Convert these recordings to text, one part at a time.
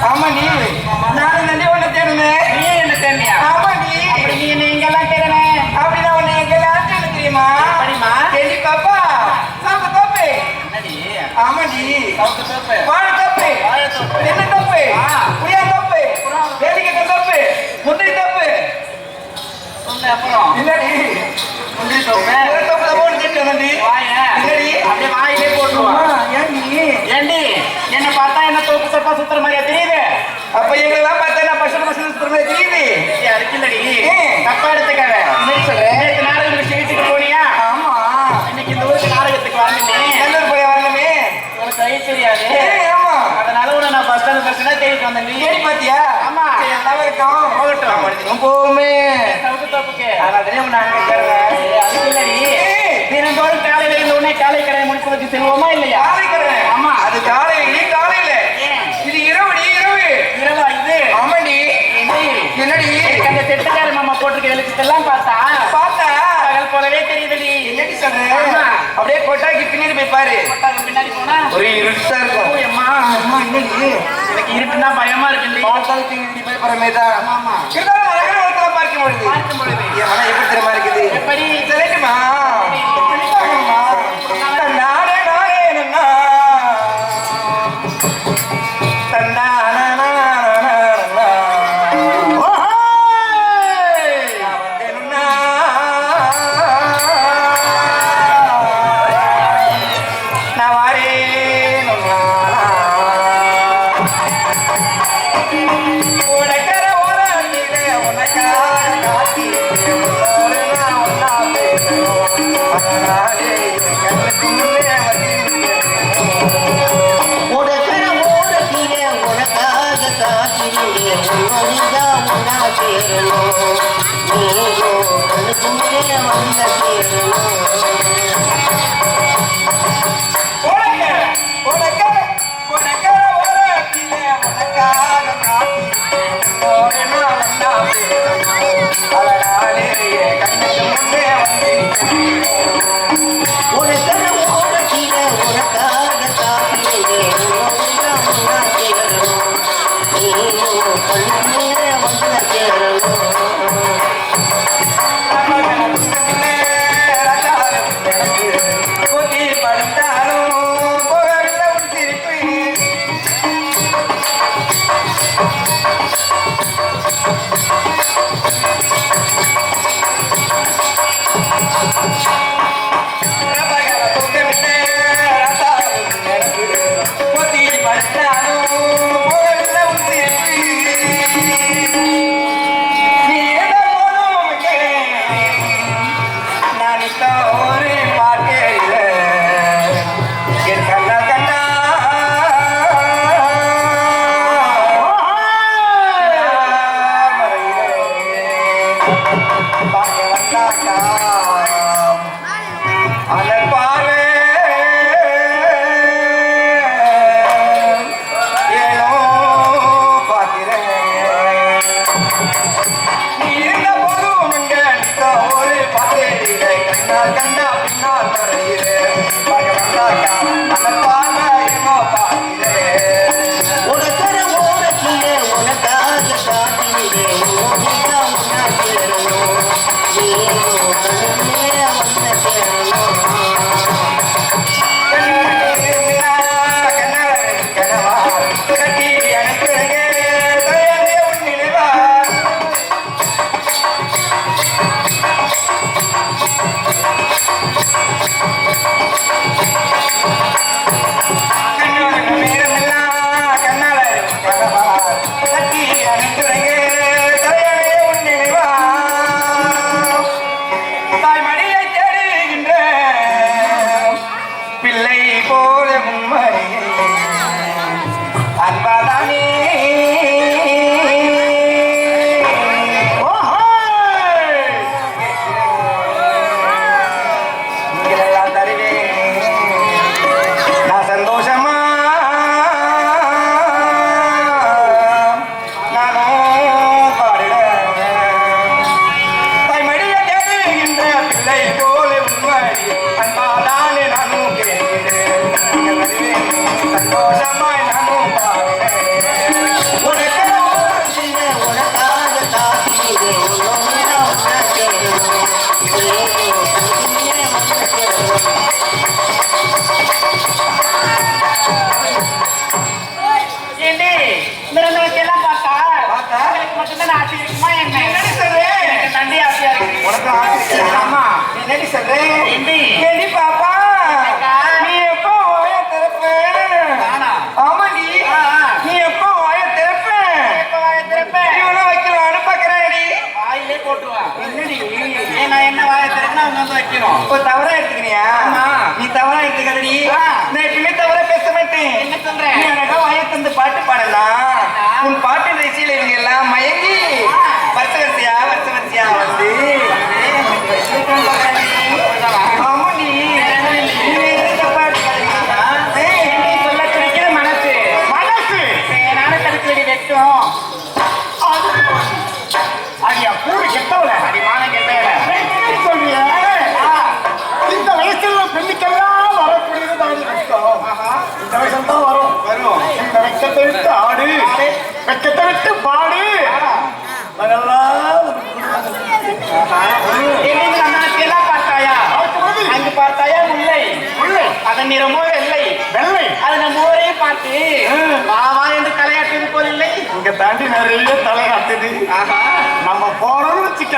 ஆமா நீ நானும் நன்றி ஒண்ணு தேடுனேன். நீ என்ன தேடியா? ஆமா நீ நீ என்ன எங்கெல்லாம் தேடுன? அப்படின்னா உன்னை எங்கெல்லாம் தேட தெரியுமா? படிமா கேள்வி பாப்பா சாப்பு தோப்பு. ஆமா நீ சவுக்கு தோப்பு, வாழை தோப்பு, தென்னை தோப்பு, புளியா தோப்பு, வேலிக்கட்ட தோப்பு, முந்திரி தோப்பு. சொன்ன அப்புறம் இல்லடி முந்திரி தோப்பு தோப்புல போட்டு கேட்டேன்டி. வாய இல்லடி அப்படியே வாயிலே போட்டுருவான். ஏன் நீ ஏண்டி என்ன பார்த்தா என்ன தோப்பு தப்பா சுத்துற மாதிரியா தெரியுது? அப்ப எங்களெல்லாம் பார்த்தா நான் பசங்க சுத்துற மாதிரி தெரியுது. அதுக்குல்லடி தப்பா எடுத்துக்காத. நேற்று நாடகம் வீட்டுக்கு போனியா? ஆமா இன்னைக்கு இந்த ஊருக்கு நாடகத்துக்கு வரணுமே. நல்லூர் போய் வரணுமே. உனக்கு கை தெரியாது. ஆமா அதனால உன நான் பஸ் ஸ்டாண்ட் பஸ்னா தேடிட்டு வந்தேன். நீ ஏறி பாத்தியா? ஆமா எல்லாம் இருக்கும் போகட்டும். மனுஷனும் போகுமே. சவுக்கு தோப்புக்கு அதனால உன்னை அங்க கேட்கிறேன். அதுக்கு இல்லடி தினந்தோறும் காலையில இருந்த உடனே காலை கடையை முடிப்பதற்கு செல்வோமா இல்லையா? காலைக்கிறேன். ஆமா அது காலையில காலையில இது இரவுடி இரவு. இரவா இது? ஆமாடி. என்னடி அந்த செட்டுக்கார மாமா போட்டிருக்க எழுத்துக்கெல்லாம் பார்த்தா பார்த்தா பகல் போலவே தெரியுதுடி. என்னடி சொல்ற? அப்படியே கொட்டாக்கி பின்னாடி போய் பாரு. பின்னாடி போனா ஒரு இருட்டா இருக்கும். அம்மா அம்மா என்னடி எனக்கு இருட்டுனா பயமா இருக்கு. பார்த்தாலும் திங்கி போய் பரமேதா. ஆமா இருந்தாலும் அழகான ஒருத்தர பார்க்கும் பொழுது பார்க்கும் பொழுது என் மனம் எப்படி தெரியுமா இருக்குது? எப்படி சொல்லட்டுமா? சொல்லிட்டாங்கம்மா. தன்னானே நானே நன்னா. தன்னானே நானே நன்னா. நான் வந்தேனுன்னா. நான் வாரேனுன்னா. உனக்கர ஓராண்டிலே உனக்காக காத்திருக்கிறேன். உன்னோடு நான் ஒண்ணா பேசணும். அதனாலே என் கண்ணுக்கு முன்னே வந்து உனக்கர ஓரத்திலே உனக்காக காத்திருந்தேன். உன்னோடுதான் ஒன்னா சேரணும். நீயோ கண்ணுக்கு முன்னே வந்த சேரணும். உனக்கர ஓராண்டிலே உனக்காக காத்திருக்கிறேன். உன்னோடு நான் ஒண்ணா பேசணும். அதனாலே என் கண்ணுக்கு முன்னே வந்து உனக்கர ஓரத்திலே உனக்காக காத்திருந்தேன். உன்னோடுதான் ஒன்னா சேரணும். நீயோ கண்ணுக்கு முன்னே வந்த சேரணும். உனக்கர ஓரத்திலே உனக்காக காத்திருந்தேன். உன்னோடுதான் ஒன்னா சேரணும். நீயோ கண்ணுக்கு முன்னே வந்த சேரணும். பிள்ளை போல உண்மையே அன்பாதானே இங்கெல்லாம் தருவேன் நான் சந்தோஷமா நானும் பாடுறேன். தாய்மடியை தேடுகின்ற பிள்ளை போல உண்மையே அன்பாதானே நானும் கேட்கிறேன். சந்தோஷமாய் நானும் பாடுறேன். மட்டும்தான் ஆசை இருக்குமா என்ன? என்னடி சொல்றேன்? எனக்கு தண்டி ஆசையா இருக்கு. உனக்கு ஆசை இருக்கு. ஆமா. என்னடி சொல்றேன்? ஏண்டி? ஏண்டி பாப்பா அக்கா. நீ எப்போ வாய திறப்ப? நானா? ஆமாடி. ஆ, ஆ. நீ எப்போ வாய திறப்ப? எப்ப வாயை திறப்ப? இவனை வைக்கலாம்னு பாக்குறாடி. வாயிலே போட்டுவா. என்னடி ஏன் நான் என்ன வாயை திறக்கணும் அவங்க வந்து வைக்கணும். இப்போ தவறா எடுத்துக்கிறியா? ஆமா. நீ தவறா எடுத்துக்கடி. ஆ. நான் எப்பவுமே தவறா பேச மாட்டேன். என்ன சொல்ற? நீ அழகா வாயை தந்து பாட்டு பாடலாம். உன் பாட்டு ரசியில இவங்க எல்லாம் மயங்கி வருஷ வரிசையா வந்து ஆமாடி. நீ எதுக்கு பாட்டு பாடுறீங்க? நீ சொல்ல துடிக்கிற மனசு. மனசு நானும் தடுத்து வெடி வைக்கும். ஐயா கூடு கெட்டவள அடி மானம் கெட்டவள. சொல்றிய இந்த வயசுல பெண்ணுக்கெல்லாம் வரக்கூடியது தாண்டி கஷ்டம். இந்த வயசுல தான் வரும். இந்த வெக்கத்தை விட்டு ஆடு, வெக்கத்தை விட்டு பாடு. அதெல்லாம் என்னைக்கு நந்தனத்தையெல்லாம் பார்த்தாயா? அங்கு பார்த்தாயா முல்லை? முல்லை அதன் நிறமோ வெள்ளை. வெள்ளை அது நம்ம ஊரே பார்த்து வா வா என்று தலையாட்டுவது போல் இல்லை. இங்க தாண்டி நிறைய தலையாட்டுது. ஆஹா, நம்ம போறோம்னு வச்சுக்க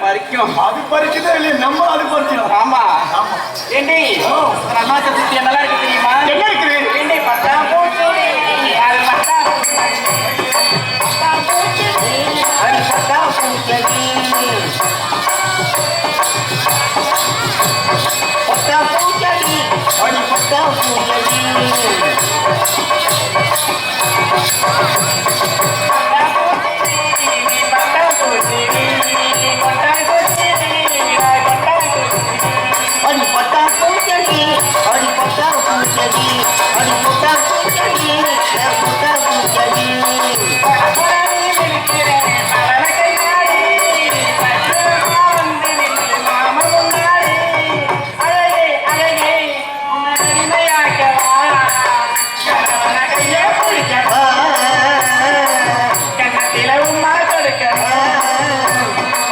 பறிக்கும். அது பறிக்குதோ இல்லையா நம்ம அது பறிச்சிடும். ஆமா. ஆமா. ஏண்டி அம்மா சத்துத்தி என்னெல்லாம் இருக்கு தெரியுமா? என்ன இருக்குது? ஏண்டி பட்டா பூச்சி அது பட்டா அது பட்டா பூச்செடி. பட்டா பூச்செடி அது பட்டா பூச்செடி. பட்டா பூச்சி பட்டா பூச்சி அது பட்டா பூச்செடி அது பட்டா பூச்செடி அது பட்டா பூச்செடி பட்டா பூச்செடி.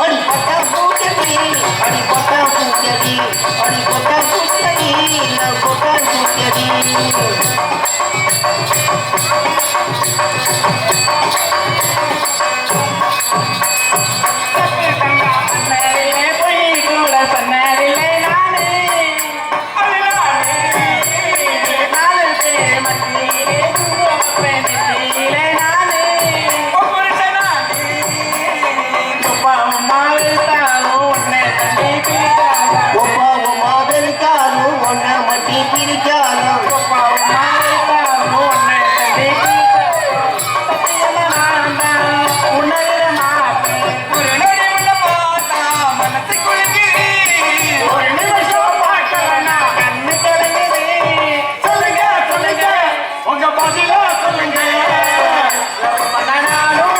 அடி பட்டா பூச்செடி அடி பட்டா பூச்செடி அடி பட்டா பூச்செடி பட்டா பூச்செடி. ஒப்பாவும் மாதலிக்காலும் ஒன்ன மட்டி பிரிக்காலும் ஒரு நொடி உன்னை பார்த்தா மனசு குலுங்குது. ஒரு நிமிஷம் பார்க்கலன்னா கண்ணு கலங்குது. சொல்லுங்க சொல்லுங்க உங்க பதில சொல்லுங்க. மனநாளும்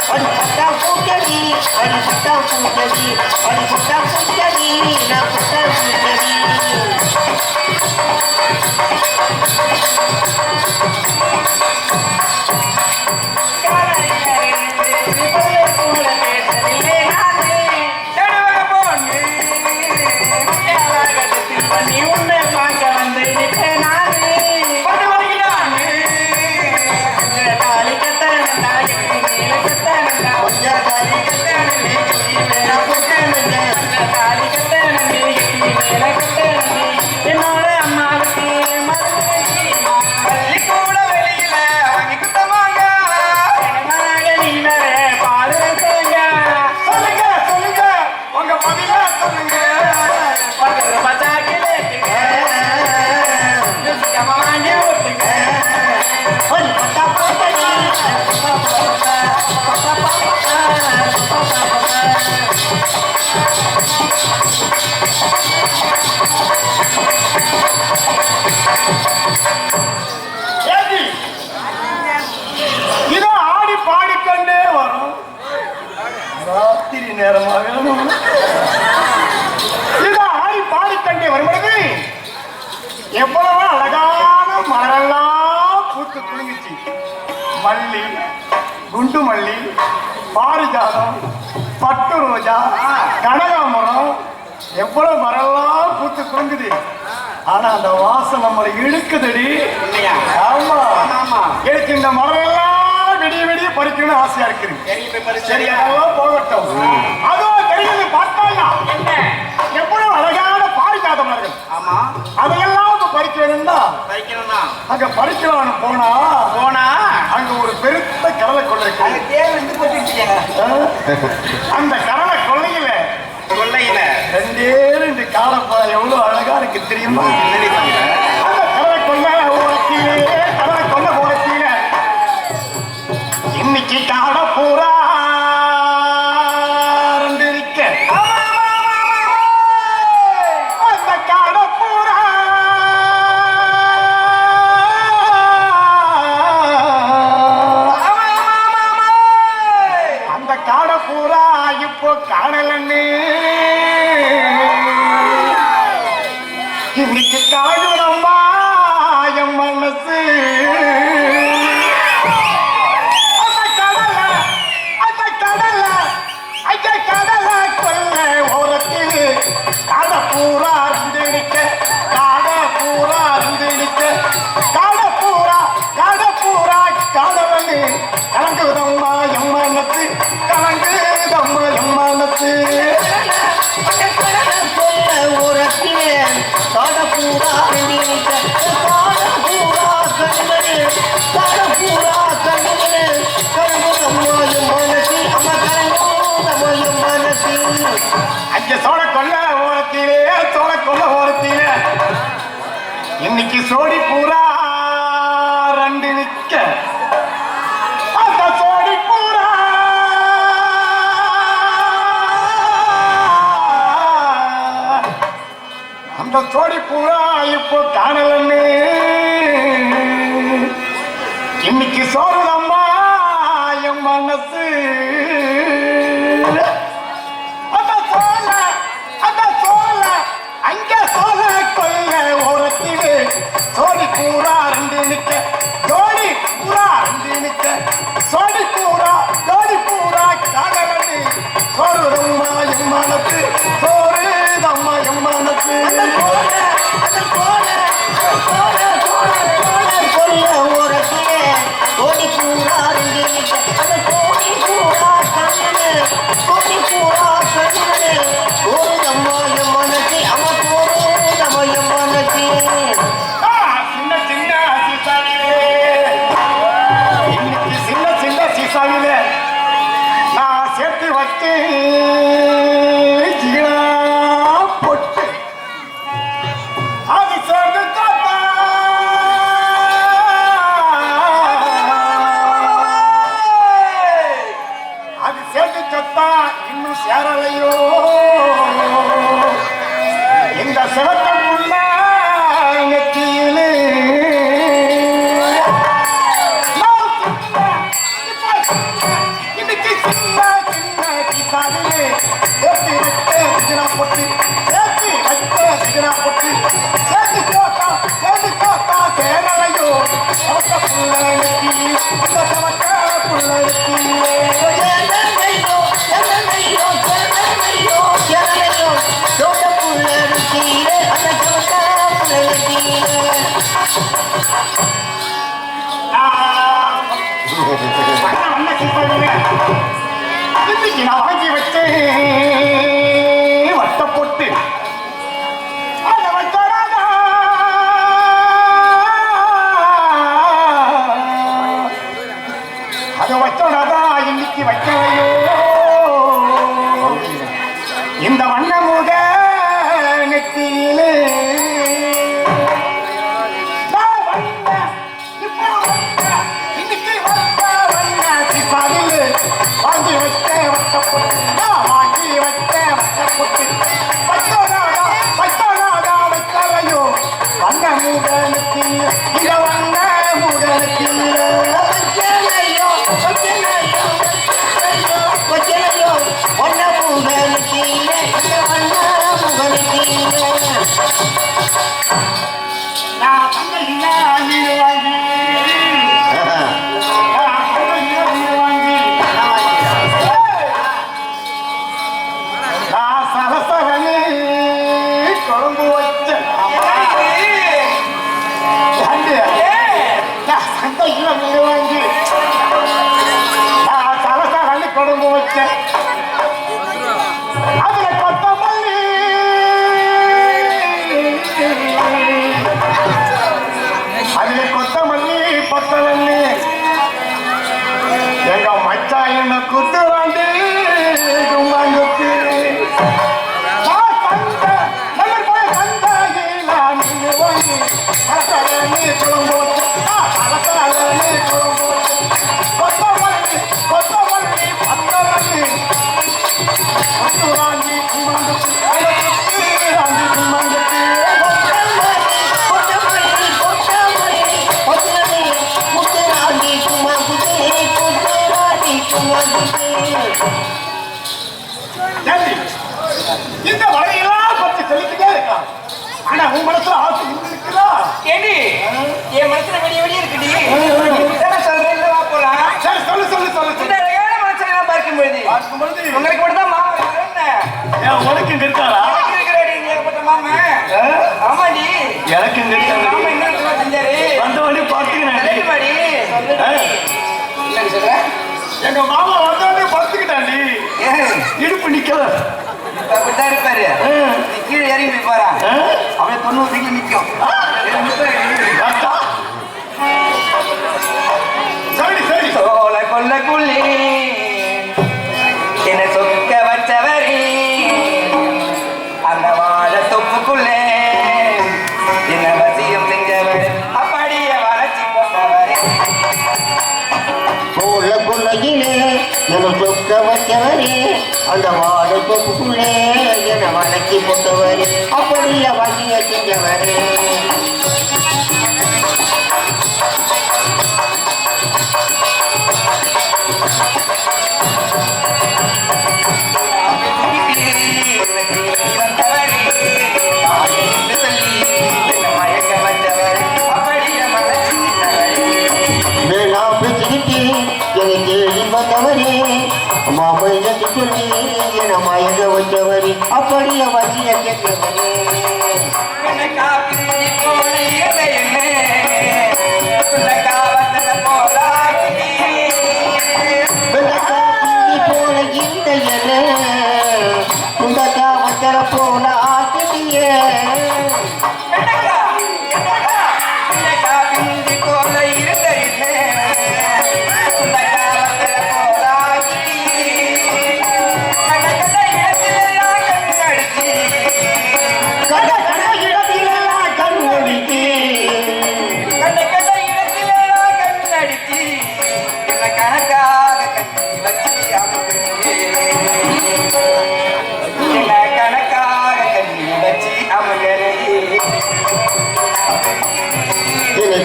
அடி பட்டா பூச்செடி அடி பட்டா பூச்செடி அடி பட்டா பூச்செடி பட்டா பூச்செடி. நடுவர பொண்ணு நீ உன்னை பார்க்க வந்து நிற்பேன் நானு. பட்டு வரைக்கிறானு. தாலி கட்டணா மேல கட்டணா கொஞ்சம் தாலி கட்டணமே மேல கட்டணமே. தாலி கட்டணமே மேல கட்டணமே என்னோட அம்மாவுக்கு பள்ளிக்கூட வெளியில வாங்கி குத்தமாங்க. மகனாக நீ வேற பாதுகாக்க சொல்லுங்க சொல்லுங்க உங்க பதில சொல்லுங்க. பக்கத்து பச்சாக்கில் வாங்கி ஓட்டுங்க. அடி பட்டா பூச்செடி பட்டா பட்டா பட்டா பட்டா ஏடி இதோ ஆடி பாடிக்கொண்டே வரும். ராத்திரி நேரமாக இதோ ஆடி பாடிக்கொண்டே வரும்பொழுது எவ்வளவு அழகான மலரெல்லாம் பூத்து குலுங்குச்சு. மல்லி, குண்டு மல்லி, பாரிஜாதம், பட்டு ரோஜா, கனகாமரம் எவ்வளவு மரம்லாம் பூத்து குலுங்குது. ஆனா அந்த வாசம் நம்மளை இழுக்குதடி. இல்லையா? ஆமா ஆமா. எனக்கு இந்த மரம் விடிய விடிய பறிக்கணும்னு ஆசையா இருக்குது. சரி அதெல்லாம் போகட்டும். அதுவும் தெரியுது பார்த்தாயா என்ன? எவ்வளவு அழகான பாரிஜாத மரங்கள். ஆமா. அதையெல்லாம் இப்ப பறிக்க வேணும்னா பறிக்கணும்னா அங்க பறிக்கலாம்னு போனா அங்க ஒரு பெருத்த கடலை கொள்ளை இருக்கு. அந்த கடலை கொள்ளையில ரெண்டு காடப்பா எவ்வளவு அழகா இருக்கு தெரியுமா? அந்த கடலை கொள்ளை ஓரத்திலே இன்னைக்கு காட பூரா இருக்க. அந்த காட பூரா அந்த காட பூரா இப்போ காணலன்னு இன்னைக்கு காடுறம்மா என் மனசு. கலங்குதம்மா எம்மனத்து கலங்குதம்மா எம்மனத்து. அங்க சோழ கொல்ல ஓரத்திலே இன்னைக்கு சோடி பூரா ரெண்டு நிக்க. அந்த சோடி பூரா அந்த சோடி பூரா இப்போ காணலன்னு இன்னைக்கு சோறுதம்மா என் மனசு. அங்க சோழ கொல்ல ஓரத்திலே சோடி பூரா ரெண்டு நிக்க. ஜோடி பூரா ரெண்டு நிக்க. சோடி பூரா காதலன்னு சோறுதம்மா என் மனசு. சோறுதம்மா என் மனசு. சின்ன சீசாவிலே நான் சேர்த்து வச்சு பொட்டு அது சேர்ந்து சத்தா இன்னும் சேரலையோ இந்த சிவத்தமுள்ள நெற்றியிலே. இன்னைக்கு சின்ன கிசாவிலே சேர்த்து பொட்டு சேர்த்து பொட்டு சேர்த்து கோத்தா சேரலையோ சவக்க புள்ள நெற்றி. இந்த சவக்க புள்ள நெற்றியிலே இன்னைக்கு நான் வாங்கி வச்சு வட்ட போட்டு அதை வச்சாராதா இன்னைக்கு வைக்கலையோ இந்த வண்ண முக நெத்தியிலே. வாங்கி வச்ச வட்டப்பொட்டு வைக்கலையோ வண்ண மூடனுக்கு இந்த வண்ண மூடனுக்கு நான் தங்கையில வீடு வாங்கி சகசகனே குழம்பு வச்ச குழம்பு வச்சு அலக்காலே குழம்பு வச்சு கொத்தமல்லி கொத்தமல்லி பத்தமல்லி ராண்டி குமாந்துக்கு ராண்டி குமாந்துக்கு இந்த வரையெல்லாம் பற்றி சொல்லிக்கிட்டே இருக்கலாம். ஆனா உன் மனசுல ஆசை இருக்குதா? ஏடி என் மனசுல வெளிய வெளிய இருக்குடி. என்ன சொல்றேன் இல்லவா போலாம். சரி சொல்லு சொல்லு சொல்லு இந்த அழகான மனுஷன் பார்க்கும்போது உங்களுக்கு மட்டும் தான் மாமா இருக்கிறேன். ஏன் உனக்கு இங்க இருக்காரா? எனக்கு இருக்கிறாடி ஏகப்பட்ட மாமா. ஆமாடி எனக்கு இங்க இருக்காங்க. மாமா என்ன செஞ்சாரு? வந்த வழி பார்த்துக்கிறேன். சொல்லுடி. என்ன சொல்ற? எங்க மாமா வந்தோடனே பார்த்துக்கிட்டாண்டி. இடுப்பு நிக்கல. அப்படித்தான் இருப்பாரு. நீ கீழே இறங்கி போய் பாரா. அப்படியே 90 டிகிரி நிற்கும். சரி சரி சோழ கொல்லக்குள்ளே என்ன சொக்க வச்சவரே அந்த வாழ தொப்புக்குள்ளே என்ன வசியம் செஞ்சவர் அப்படியே வளர்ச்சி போட்டவரே சோழ கொல்லையிலே என சொக்க வச்சவரே அந்த வாழை தொப்புக்குள்ளே என வளர்ச்சி போட்டவரே அப்படியே வசிய செஞ்சவரே மாமையத்து சொல்லி என மயங்க வச்சவரே அப்படியே வசிய செஞ்சவரே போல இந்த குண்டக்கா வச்சர போல ஆக்கிட்டியே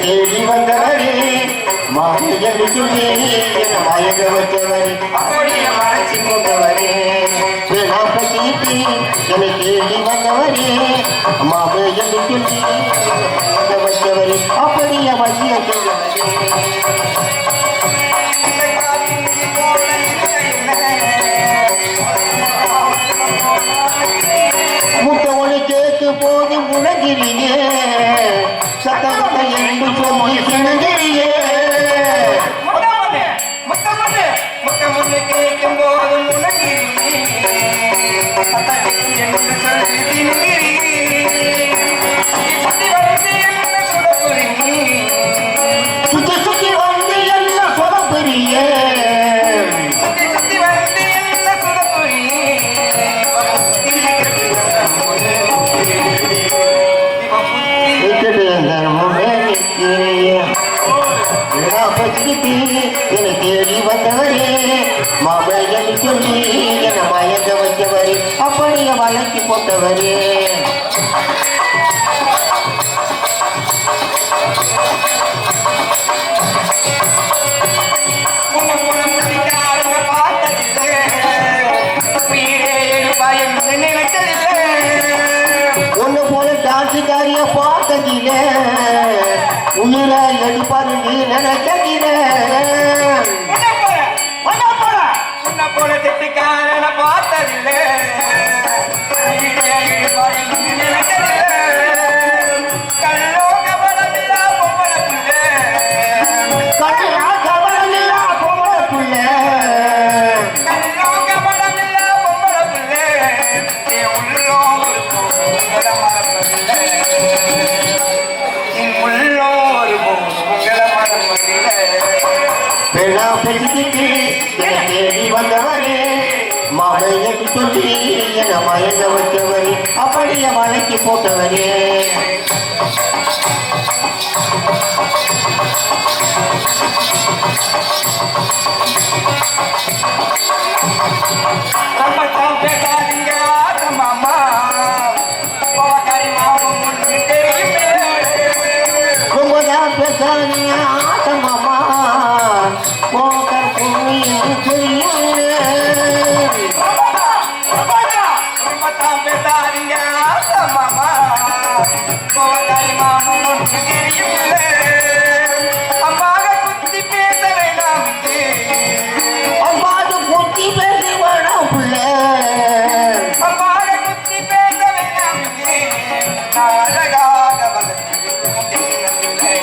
தேடி வந்தவரே மாமையன்னு சொல்லி என மயங்க வச்சவரே அப்படியே மறைச்சி போட்டவரே பசிட்டு என்னை தேடி வந்தவரே மாமையன்னு சொல்லி மயங்க வச்சவரே அப்படியே வசிய முட்டவனை கேட்டு போது முழங்கிறிய சத்தத்தை என்று சொல்லி சின்னகிரியே கேட்கும் போது முழங்கிரி சுத்தி சுத்தி வந்து என்ன சொதப்புரிய என தேடி வந்தவரே மாமையன்னு சொல்லி என மயங்க வச்சவரே அப்படியே வளர்ச்சி போட்டவரே ஒன்னு போல டான்ஸுக்காரிய பார்த்ததில்ல உயிரை எடுப்பாரு நீ நினைச்சதில்ல போல திட்டுக்காரன பார்த்ததில்லை கல்லோ கபடமில்லா பொம்பளை புள்ள கல்லா கவலமில்லா பொம்பளை புள்ள கல்லோ கபடமில்லா பொம்பளை புள்ள என் உள்ளம் ஒரு உங்களை மறப்பதில்லை என் உள்ளம் ஒரு உங்களை மறப்பதில்லை வேணா பேசிக்கிட்டு என தேடி வந்தவரே மாமையன்னு சொல்லி என மயங்க வச்சவரே அப்படியே வளைக்கி போட்டவரே ரொம்ப தான் பேசாதீங்க மாமா கோவக்காரி மாமன் முன்னு தெரியுமே ரொம்பதான் பேசாதீங்க ஆட்டமாமா போக்கர் பொண்ணு என்று தெரியும் ரொம்ப தான் பேசாதீங்க மாமா கோவக்காரி மாமன் முன்னு தெரியுமே அம்மாக குத்தி பேச வேண்டாம் அம்மாது குத்தி பேசி வேணாம் பிள்ளை அம்மாக குத்தி பேச வேண்டாம் நான் அழகாக வளர்ந்திருக்கும் தென்னந்தில்லை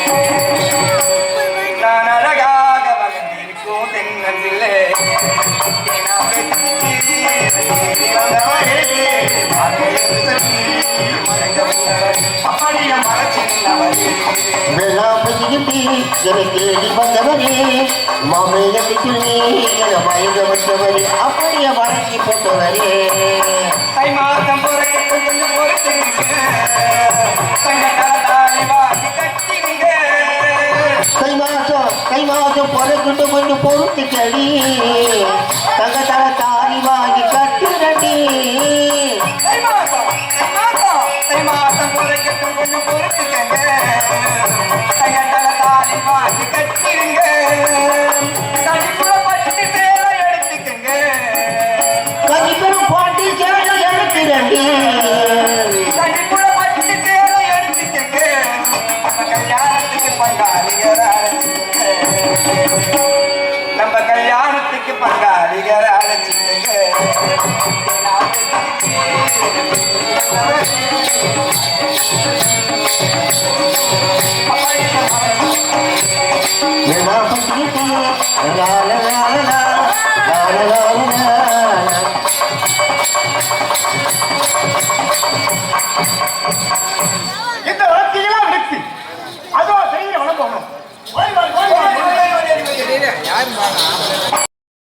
நான் அழகாக வளர்ந்திருக்கும் தென்னந்தில்லை அப்படியே மறைச்சிருந்தவரே வெள்ளாப்பதிகிட்டி என தேடி வந்தவரே மாமையத்தை சொல்லி என மயங்க வந்தவரே அப்படியே வழங்கி போட்டவரே தை மாதம் பொறுத்து கொஞ்சம் பொறுத்துங்க சங்கத்தாலி வாங்கி கட்டிங்க கை மாசம் பிறகுட்டு கொஞ்சம் பொறுத்து கடி தங்கத்தர தாரி வாங்கி கட்டுரடி தை மாதம் பொறுக்கட்டும் கொஞ்சம் பொறுத்துக்கங்க சங்கத்தாலி வாங்கி கட்டிருங்க கடிப்புற பட்டு சேலை எடுத்துக்கங்க கதிப்பெரும் பாட்டி சேலை எடுத்துரடி கடிப்புற பட்டு சேலை எடுத்துக்கங்க நம்ம கல்யாணத்துக்கு பங்காளிகர அழைச்சிக்கங்க வெள்ளாப்பதிகிட்டி லாலலாலலா லாலலாலலா இந்த வளர்ச்சியெல்லாம் விடுத்து அதோ செய்ய வளர்க்கணும்